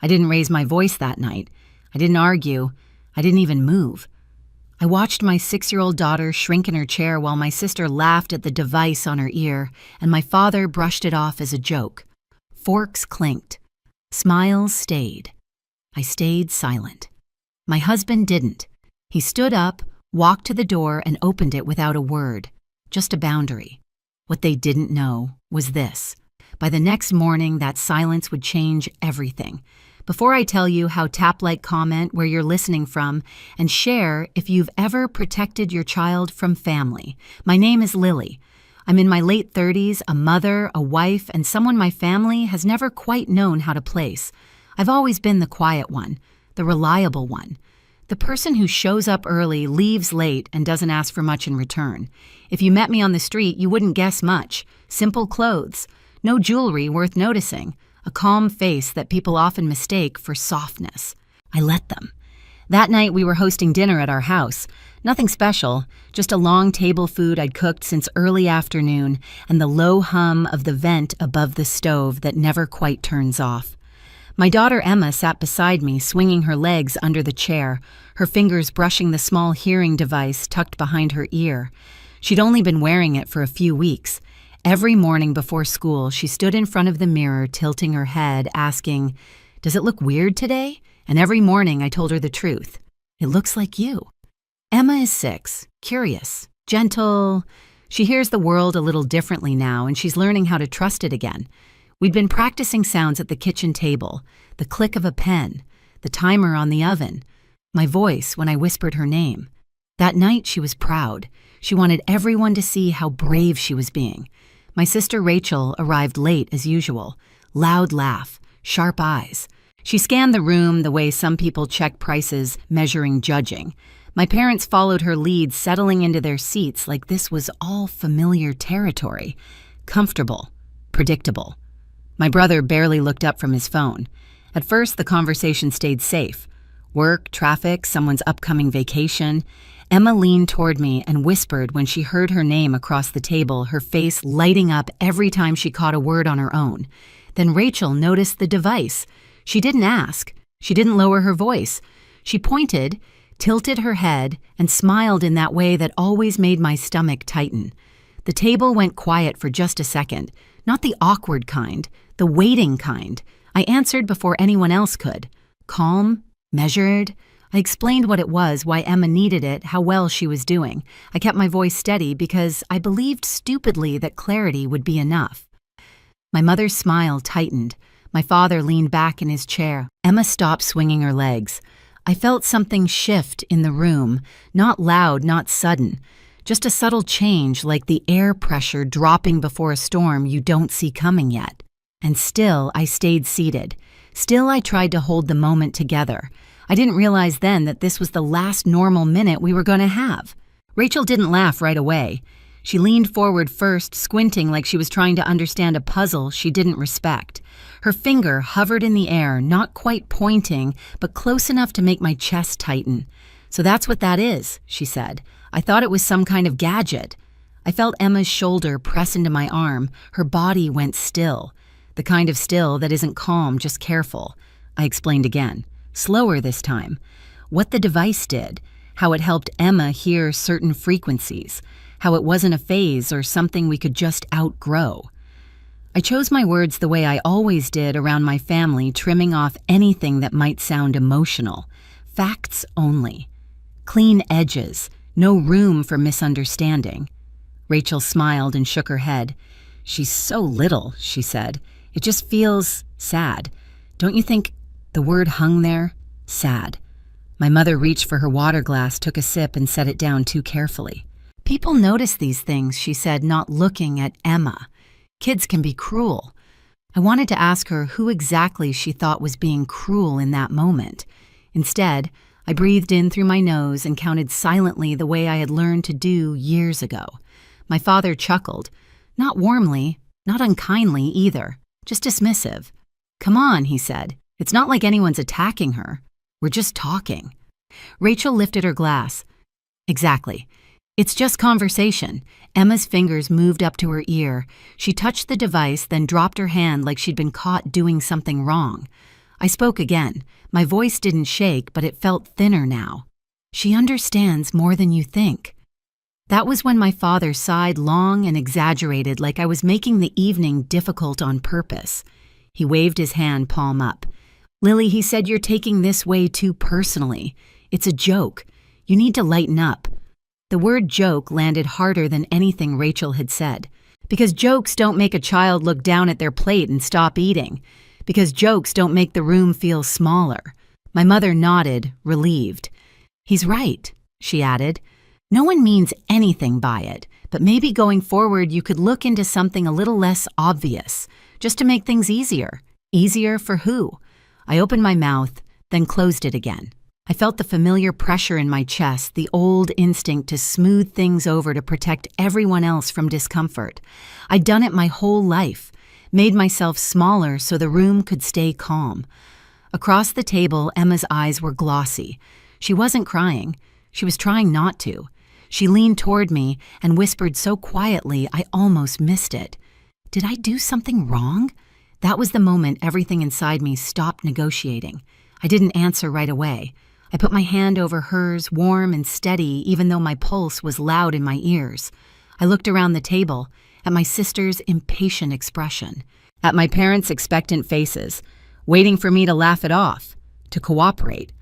I didn't raise my voice that night. I didn't argue. I didn't even move. I watched my 6-year-old daughter shrink in her chair while my sister laughed at the device on her ear, and my father brushed it off as a joke. Forks clinked. Smiles stayed. I stayed silent. My husband didn't. He stood up, walked to the door, and opened it without a word. Just a boundary. What they didn't know was this. By the next morning, that silence would change everything. Before I tell you how, tap like, comment where you're listening from, and share if you've ever protected your child from family. My name is Lily. I'm in my late 30s, a mother, a wife, and someone my family has never quite known how to place. I've always been the quiet one, the reliable one. The person who shows up early, leaves late, and doesn't ask for much in return. If you met me on the street, you wouldn't guess much. Simple clothes. No jewelry worth noticing. A calm face that people often mistake for softness. I let them. That night we were hosting dinner at our house. Nothing special, just a long table food I'd cooked since early afternoon and the low hum of the vent above the stove that never quite turns off. My daughter Emma sat beside me, swinging her legs under the chair, her fingers brushing the small hearing device tucked behind her ear. She'd only been wearing it for a few weeks. Every morning before school, she stood in front of the mirror, tilting her head, asking, "Does it look weird today?" And every morning I told her the truth. "It looks like you." Emma is 6, curious, gentle. She hears the world a little differently now, and she's learning how to trust it again. We'd been practicing sounds at the kitchen table, the click of a pen, the timer on the oven, my voice when I whispered her name. That night she was proud. She wanted everyone to see how brave she was being. My sister Rachel arrived late as usual. Loud laugh, sharp eyes. She scanned the room the way some people check prices, measuring judging. My parents followed her lead, settling into their seats like this was all familiar territory. Comfortable, predictable. My brother barely looked up from his phone. At first, the conversation stayed safe. Work, traffic, someone's upcoming vacation. Emma leaned toward me and whispered when she heard her name across the table, her face lighting up every time she caught a word on her own. Then Rachel noticed the device. She didn't ask. She didn't lower her voice. She pointed, tilted her head, and smiled in that way that always made my stomach tighten. The table went quiet for just a second. Not the awkward kind, the waiting kind. I answered before anyone else could. Calm, measured. I explained what it was, why Emma needed it, how well she was doing. I kept my voice steady because I believed stupidly that clarity would be enough. My mother's smile tightened. My father leaned back in his chair. Emma stopped swinging her legs. I felt something shift in the room, not loud, not sudden. Just a subtle change, like the air pressure dropping before a storm you don't see coming yet. And still, I stayed seated. Still, I tried to hold the moment together. I didn't realize then that this was the last normal minute we were going to have. Rachel didn't laugh right away. She leaned forward first, squinting like she was trying to understand a puzzle she didn't respect. Her finger hovered in the air, not quite pointing, but close enough to make my chest tighten. "So that's what that is," she said. "I thought it was some kind of gadget." I felt Emma's shoulder press into my arm. Her body went still. The kind of still that isn't calm, just careful. I explained again. Slower this time. What the device did. How it helped Emma hear certain frequencies. How it wasn't a phase or something we could just outgrow. I chose my words the way I always did around my family, trimming off anything that might sound emotional. Facts only. Clean edges. No room for misunderstanding. Rachel smiled and shook her head. "She's so little," she said. "It just feels sad. Don't you think?" The word hung there. Sad. My mother reached for her water glass, took a sip, and set it down too carefully. "People notice these things," she said, not looking at Emma. "Kids can be cruel." I wanted to ask her who exactly she thought was being cruel in that moment. Instead, I breathed in through my nose and counted silently the way I had learned to do years ago. My father chuckled. Not warmly, not unkindly either, just dismissive. "Come on," he said. "It's not like anyone's attacking her. We're just talking." Rachel lifted her glass. "Exactly. It's just conversation." Emma's fingers moved up to her ear. She touched the device, then dropped her hand like she'd been caught doing something wrong. I spoke again. My voice didn't shake, but it felt thinner now. "She understands more than you think." That was when my father sighed long and exaggerated, like I was making the evening difficult on purpose. He waved his hand palm up. "Lily," he said, "you're taking this way too personally. It's a joke. You need to lighten up." The word joke landed harder than anything Rachel had said. Because jokes don't make a child look down at their plate and stop eating. Because jokes don't make the room feel smaller. My mother nodded, relieved. "He's right," she added. "No one means anything by it, but maybe going forward you could look into something a little less obvious, just to make things easier. Easier for who?" I opened my mouth, then closed it again. I felt the familiar pressure in my chest, the old instinct to smooth things over to protect everyone else from discomfort. I'd done it my whole life, made myself smaller so the room could stay calm. Across the table, Emma's eyes were glossy. She wasn't crying. She was trying not to. She leaned toward me and whispered so quietly I almost missed it. Did I do something wrong? That was the moment everything inside me stopped negotiating. I didn't answer right away. I put my hand over hers, warm and steady, even though my pulse was loud in my ears. I looked around the table, at my sister's impatient expression, at my parents' expectant faces, waiting for me to laugh it off, to cooperate.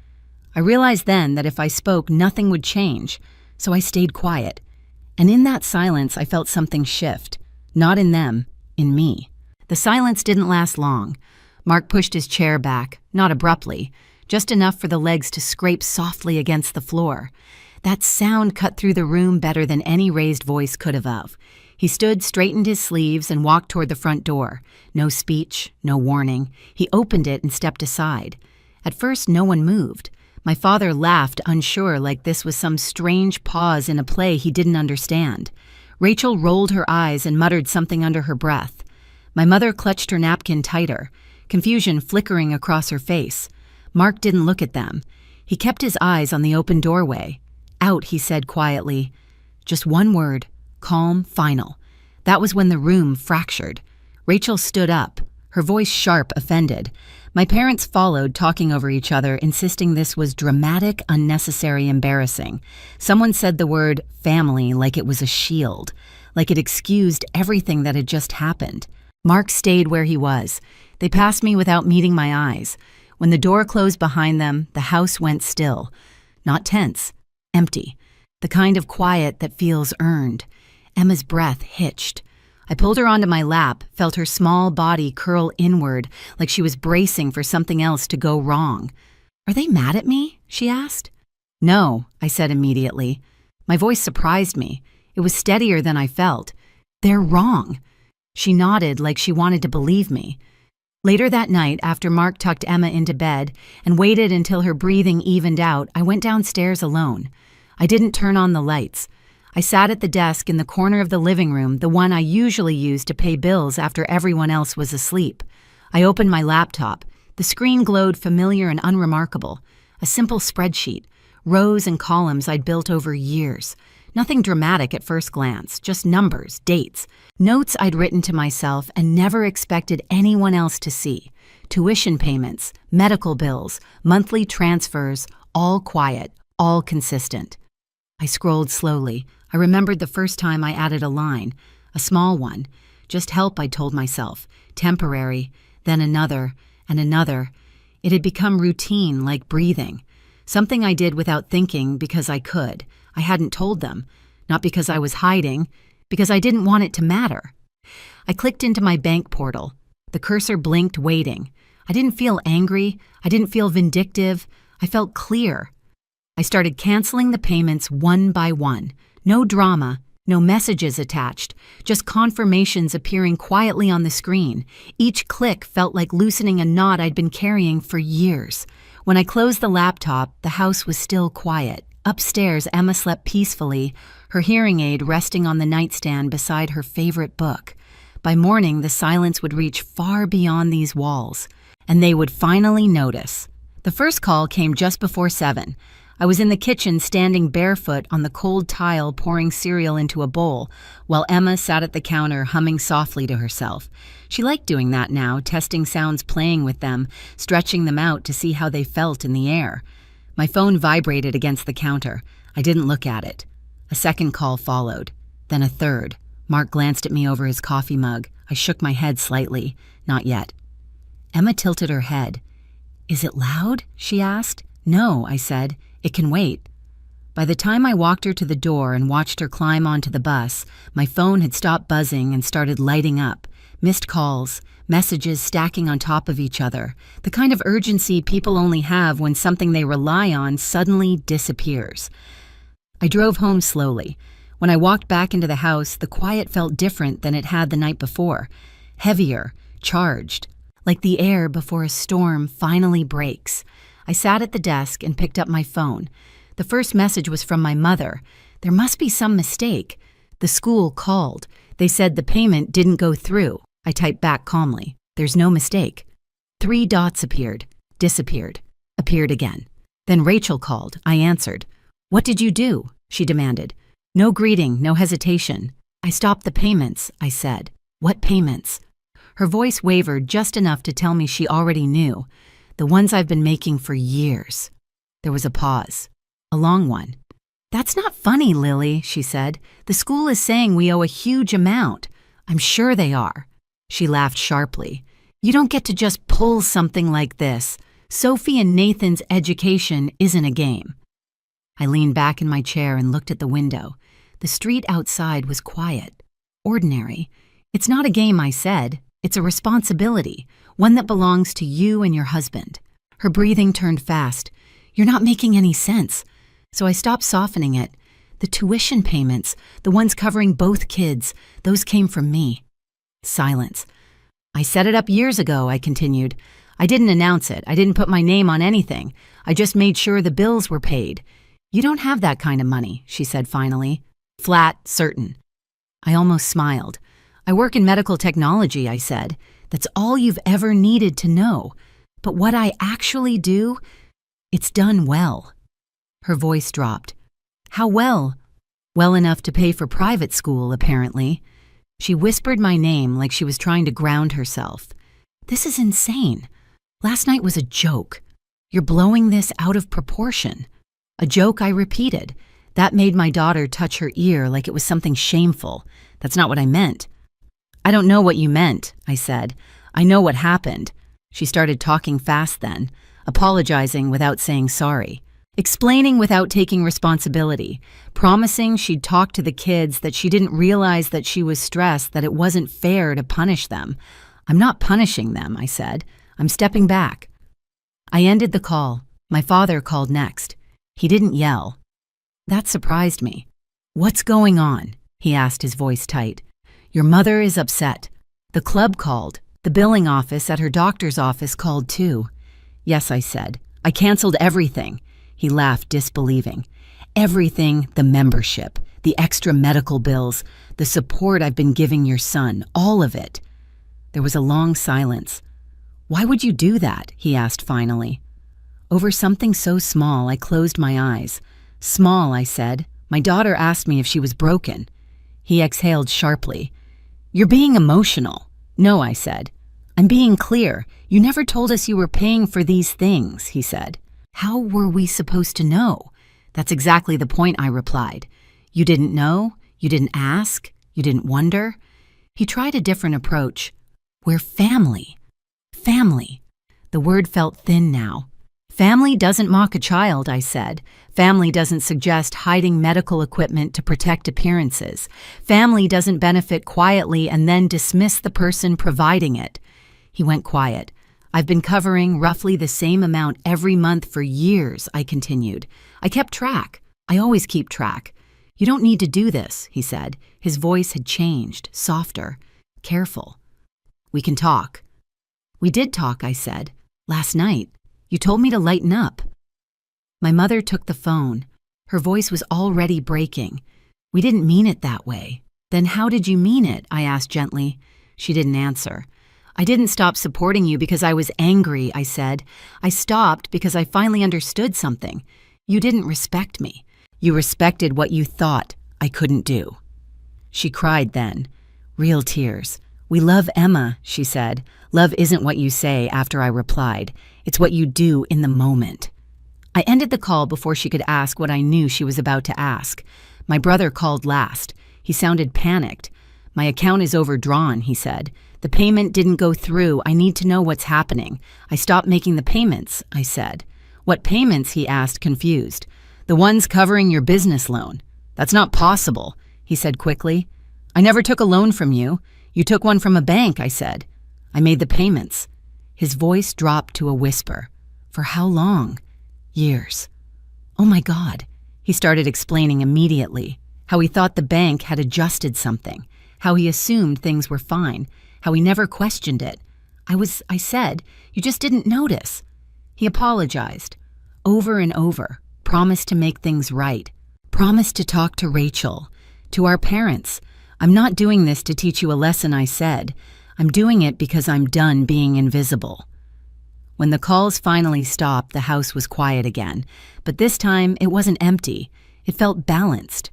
I realized then that if I spoke, nothing would change, so I stayed quiet. And in that silence, I felt something shift. Not in them, in me. The silence didn't last long. Mark pushed his chair back, not abruptly, just enough for the legs to scrape softly against the floor. That sound cut through the room better than any raised voice could have. He stood, straightened his sleeves, and walked toward the front door. No speech, no warning. He opened it and stepped aside. At first, no one moved. My father laughed, unsure, like this was some strange pause in a play he didn't understand. Rachel rolled her eyes and muttered something under her breath. My mother clutched her napkin tighter, confusion flickering across her face. Mark didn't look at them. He kept his eyes on the open doorway. "Out," he said quietly. Just one word, calm, final. That was when the room fractured. Rachel stood up, her voice sharp, offended. My parents followed, talking over each other, insisting this was dramatic, unnecessary, embarrassing. Someone said the word family like it was a shield, like it excused everything that had just happened. Mark stayed where he was. They passed me without meeting my eyes. When the door closed behind them, the house went still. Not tense, empty. The kind of quiet that feels earned. Emma's breath hitched. I pulled her onto my lap, felt her small body curl inward, like she was bracing for something else to go wrong. "Are they mad at me?" she asked. "No," I said immediately. My voice surprised me. It was steadier than I felt. "They're wrong." She nodded like she wanted to believe me. Later that night, after Mark tucked Emma into bed and waited until her breathing evened out, I went downstairs alone. I didn't turn on the lights. I sat at the desk in the corner of the living room, the one I usually used to pay bills after everyone else was asleep. I opened my laptop. The screen glowed familiar and unremarkable. A simple spreadsheet, rows and columns I'd built over years. Nothing dramatic at first glance, just numbers, dates, notes I'd written to myself and never expected anyone else to see. Tuition payments, medical bills, monthly transfers, all quiet, all consistent. I scrolled slowly. I remembered the first time I added a line, a small one. Just help, I told myself. Temporary, then another, and another. It had become routine, like breathing. Something I did without thinking because I could. I hadn't told them. Not because I was hiding, because I didn't want it to matter. I clicked into my bank portal. The cursor blinked, waiting. I didn't feel angry. I didn't feel vindictive. I felt clear. I started canceling the payments one by one. No drama, no messages attached, just confirmations appearing quietly on the screen. Each click felt like loosening a knot I'd been carrying for years. When I closed the laptop, the house was still quiet. Upstairs, Emma slept peacefully, her hearing aid resting on the nightstand beside her favorite book. By morning, the silence would reach far beyond these walls, and they would finally notice. The first call came just before 7. I was in the kitchen standing barefoot on the cold tile pouring cereal into a bowl, while Emma sat at the counter humming softly to herself. She liked doing that now, testing sounds, playing with them, stretching them out to see how they felt in the air. My phone vibrated against the counter. I didn't look at it. A second call followed, then a third. Mark glanced at me over his coffee mug. I shook my head slightly. Not yet. Emma tilted her head. "Is it loud?" she asked. "No," I said. "It can wait." By the time I walked her to the door and watched her climb onto the bus, my phone had stopped buzzing and started lighting up. Missed calls, messages stacking on top of each other, the kind of urgency people only have when something they rely on suddenly disappears. I drove home slowly. When I walked back into the house, the quiet felt different than it had the night before. Heavier, charged, like the air before a storm finally breaks. I sat at the desk and picked up my phone. The first message was from my mother. There must be some mistake. The school called. They said the payment didn't go through. I typed back calmly. "There's no mistake." 3 dots appeared, disappeared, appeared again. Then Rachel called. I answered. "What did you do?" she demanded. No greeting, no hesitation. "I stopped the payments," I said. "What payments?" Her voice wavered just enough to tell me she already knew. "The ones I've been making for years." There was a pause. A long one. "That's not funny, Lily," she said. "The school is saying we owe a huge amount." "I'm sure they are." She laughed sharply. "You don't get to just pull something like this. Sophie and Nathan's education isn't a game." I leaned back in my chair and looked at the window. The street outside was quiet, ordinary. "It's not a game," I said. "It's a responsibility, one that belongs to you and your husband." Her breathing turned fast. "You're not making any sense." So I stopped softening it. "The tuition payments, the ones covering both kids, those came from me." Silence. "I set it up years ago," I continued. "I didn't announce it. I didn't put my name on anything. I just made sure the bills were paid." "You don't have that kind of money," she said finally. Flat, certain. I almost smiled. "I work in medical technology," I said. "That's all you've ever needed to know. But what I actually do, it's done well." Her voice dropped. "How well?" "Well enough to pay for private school, apparently." She whispered my name like she was trying to ground herself. "This is insane. Last night was a joke. You're blowing this out of proportion." "A joke," I repeated. That made my daughter touch her ear like it was something shameful. "That's not what I meant." "I don't know what you meant," I said. "I know what happened." She started talking fast then, apologizing without saying sorry, explaining without taking responsibility, promising she'd talk to the kids, that she didn't realize that she was stressed, that it wasn't fair to punish them. "I'm not punishing them," I said. "I'm stepping back." I ended the call. My father called next. He didn't yell. That surprised me. "What's going on?" he asked, his voice tight. "Your mother is upset. The club called. The billing office at her doctor's office called too." "Yes," I said. "I canceled everything." He laughed, disbelieving. "Everything, the membership, the extra medical bills, the support I've been giving your son, all of it." There was a long silence. "Why would you do that?" he asked finally. Over something so small, I closed my eyes. "Small," I said. "My daughter asked me if she was broken." He exhaled sharply. "You're being emotional." "No," I said. "I'm being clear. You never told us you were paying for these things," he said. "How were we supposed to know?" "That's exactly the point," I replied. "You didn't know? You didn't ask? You didn't wonder?" He tried a different approach. "We're family." Family. The word felt thin now. "Family doesn't mock a child," I said. "Family doesn't suggest hiding medical equipment to protect appearances. Family doesn't benefit quietly and then dismiss the person providing it." He went quiet. "I've been covering roughly the same amount every month for years," I continued. "I kept track. I always keep track." "You don't need to do this," he said. His voice had changed, softer, careful. "We can talk." "We did talk," I said. "Last night. You told me to lighten up." My mother took the phone. Her voice was already breaking. "We didn't mean it that way." "Then how did you mean it?" I asked gently. She didn't answer. "I didn't stop supporting you because I was angry," I said. "I stopped because I finally understood something. You didn't respect me. You respected what you thought I couldn't do." She cried then, real tears. "We love Emma," she said. "Love isn't what you say," after I replied. "It's what you do in the moment." I ended the call before she could ask what I knew she was about to ask. My brother called last. He sounded panicked. "My account is overdrawn," he said. "The payment didn't go through. I need to know what's happening." "I stopped making the payments," I said. "What payments?" he asked, confused. "The ones covering your business loan." "That's not possible," he said quickly. "I never took a loan from you. You took one from a bank," I said. "I made the payments." His voice dropped to a whisper. "For how long?" "Years." "Oh my God." He started explaining immediately how he thought the bank had adjusted something, how he assumed things were fine, how he never questioned it. I said, "You just didn't notice." He apologized over and over, promised to make things right, promised to talk to Rachel, to our parents. "I'm not doing this to teach you a lesson," I said. "I'm doing it because I'm done being invisible." When the calls finally stopped, the house was quiet again, but this time it wasn't empty. It felt balanced.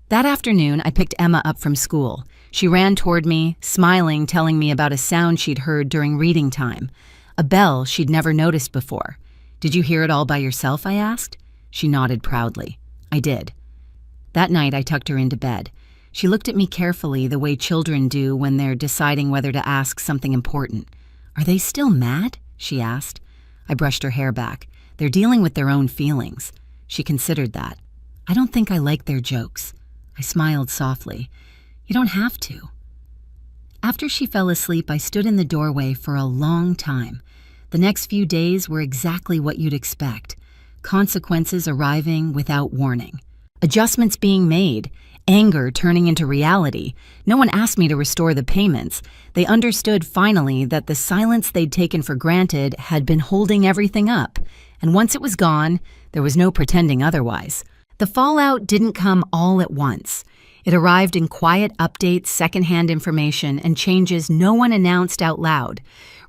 That afternoon, I picked Emma up from school. She ran toward me, smiling, telling me about a sound she'd heard during reading time, a bell she'd never noticed before. "Did you hear it all by yourself?" I asked. She nodded proudly. I did. That night, I tucked her into bed. She looked at me carefully, the way children do when they're deciding whether to ask something important. "Are they still mad?" she asked. I brushed her hair back. "They're dealing with their own feelings." She considered that. "I don't think I like their jokes." I smiled softly. "You don't have to." After she fell asleep, I stood in the doorway for a long time. The next few days were exactly what you'd expect. Consequences arriving without warning. Adjustments being made. Anger turning into reality. No one asked me to restore the payments. They understood finally that the silence they'd taken for granted had been holding everything up. And once it was gone, there was no pretending otherwise. The fallout didn't come all at once. It arrived in quiet updates, secondhand information, and changes no one announced out loud.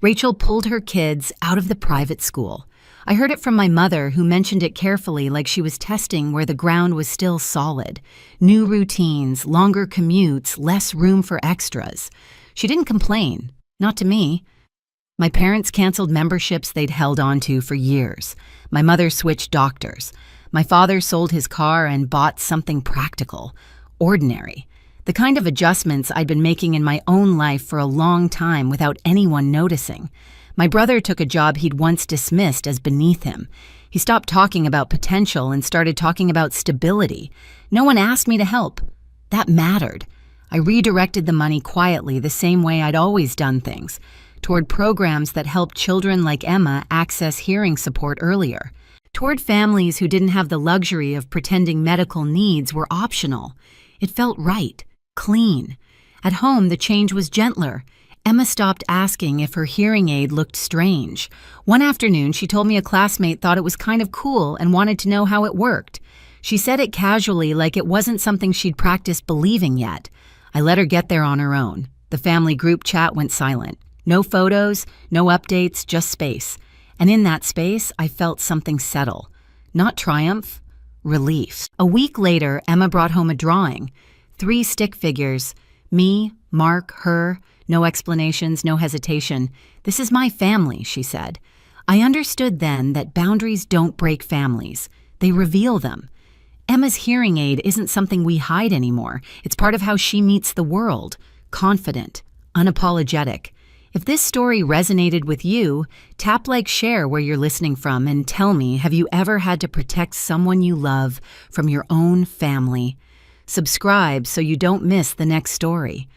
Rachel pulled her kids out of the private school. I heard it from my mother, who mentioned it carefully like she was testing where the ground was still solid. New routines, longer commutes, less room for extras. She didn't complain. Not to me. My parents canceled memberships they'd held onto for years. My mother switched doctors. My father sold his car and bought something practical, ordinary. The kind of adjustments I'd been making in my own life for a long time without anyone noticing. My brother took a job he'd once dismissed as beneath him. He stopped talking about potential and started talking about stability. No one asked me to help. That mattered. I redirected the money quietly, the same way I'd always done things, toward programs that helped children like Emma access hearing support earlier, toward families who didn't have the luxury of pretending medical needs were optional. It felt right, clean. At home, the change was gentler. Emma stopped asking if her hearing aid looked strange. One afternoon, she told me a classmate thought it was kind of cool and wanted to know how it worked. She said it casually, like it wasn't something she'd practiced believing yet. I let her get there on her own. The family group chat went silent. No photos, no updates, just space. And in that space, I felt something settle. Not triumph, relief. A week later, Emma brought home a drawing. 3 stick figures. Me, Mark, her. No explanations, no hesitation. "This is my family," she said. I understood then that boundaries don't break families. They reveal them. Emma's hearing aid isn't something we hide anymore. It's part of how she meets the world. Confident, unapologetic. If this story resonated with you, tap like share where you're listening from and tell me, have you ever had to protect someone you love from your own family? Subscribe so you don't miss the next story.